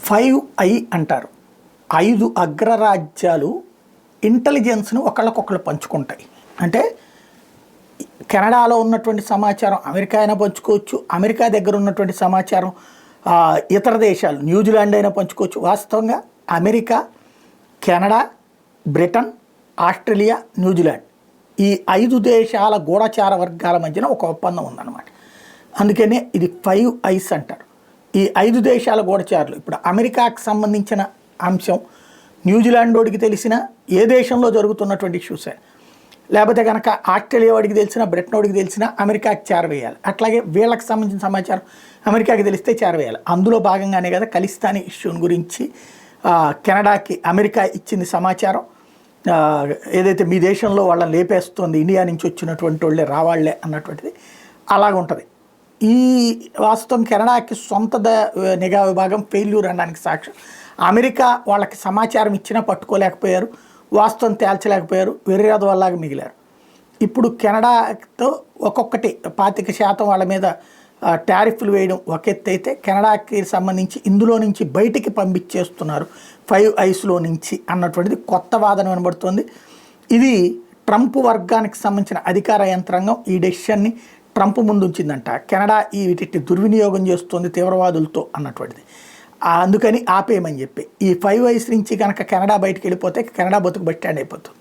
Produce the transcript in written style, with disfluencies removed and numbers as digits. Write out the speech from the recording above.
5 అంటారు. 5 అగ్రరాజ్యాలు ఇంటెలిజెన్స్ను ఒకళ్ళకొకళ్ళు పంచుకుంటాయి. అంటే కెనడాలో ఉన్నటువంటి సమాచారం అమెరికా అయినా పంచుకోవచ్చు, అమెరికా దగ్గర ఉన్నటువంటి సమాచారం ఇతర దేశాలు న్యూజిలాండ్ అయినా పంచుకోవచ్చు. వాస్తవంగా America, Canada, Britain, Australia, New Zealand ఈ 5 దేశాల గూఢచార వర్గాల మధ్యన ఒక ఒప్పందం ఉందన్నమాట. అందుకనే ఇది 5 ఐస్ అంటారు. ఈ 5 దేశాల గూఢచారులు ఇప్పుడు అమెరికాకు సంబంధించిన అంశం న్యూజిలాండ్ వాడికి తెలిసిన ఏ దేశంలో జరుగుతున్నటువంటి ఇష్యూసే, లేకపోతే కనుక ఆస్ట్రేలియా వాడికి తెలిసిన, బ్రిటన్ వాడికి తెలిసిన అమెరికాకి చేరవేయాలి. అట్లాగే వీళ్ళకి సంబంధించిన సమాచారం అమెరికాకి తెలిస్తే చేరవేయాలి. అందులో భాగంగానే కదా ఖలిస్తానీ ఇష్యూని గురించి కెనడాకి అమెరికా ఇచ్చింది సమాచారం. ఏదైతే మీ దేశంలో వాళ్ళని లేపేస్తుంది, ఇండియా నుంచి వచ్చినటువంటి వాళ్ళే రావాళ్లే అన్నటువంటిది అలాగుంటుంది. ఈ వాస్తవం కెనడాకి సొంత నిఘా విభాగం ఫెయిల్యూర్ అనడానికి సాక్ష్యం. అమెరికా వాళ్ళకి సమాచారం ఇచ్చినా పట్టుకోలేకపోయారు, వాస్తవం తేల్చలేకపోయారు, వెర్రిరాదు వల్లగా మిగిలారు. ఇప్పుడు కెనడాతో ఒక్కొక్కటి 25% వాళ్ళ మీద టారిఫ్లు వేయడం ఒక ఎత్తు అయితే, కెనడాకి సంబంధించి ఇందులో నుంచి బయటికి పంపించేస్తున్నారు 5 ఐస్లో నుంచి అన్నటువంటిది కొత్త వాదన వినబడుతుంది. ఇది ట్రంప్ వర్గానికి సంబంధించిన అధికార యంత్రాంగం ఈ డెసిషన్ని ట్రంప్ ముందు ఉంచిందంట. కెనడా ఈ వీటిని దుర్వినియోగం చేస్తుంది తీవ్రవాదులతో అన్నటువంటిది. అందుకని ఆపేయమని చెప్పి ఈ 5 ఐస్ నుంచి కనుక కెనడా బయటకు వెళ్ళిపోతే కెనడా బతుకు బస్ స్టాండ్ అయిపోతుంది.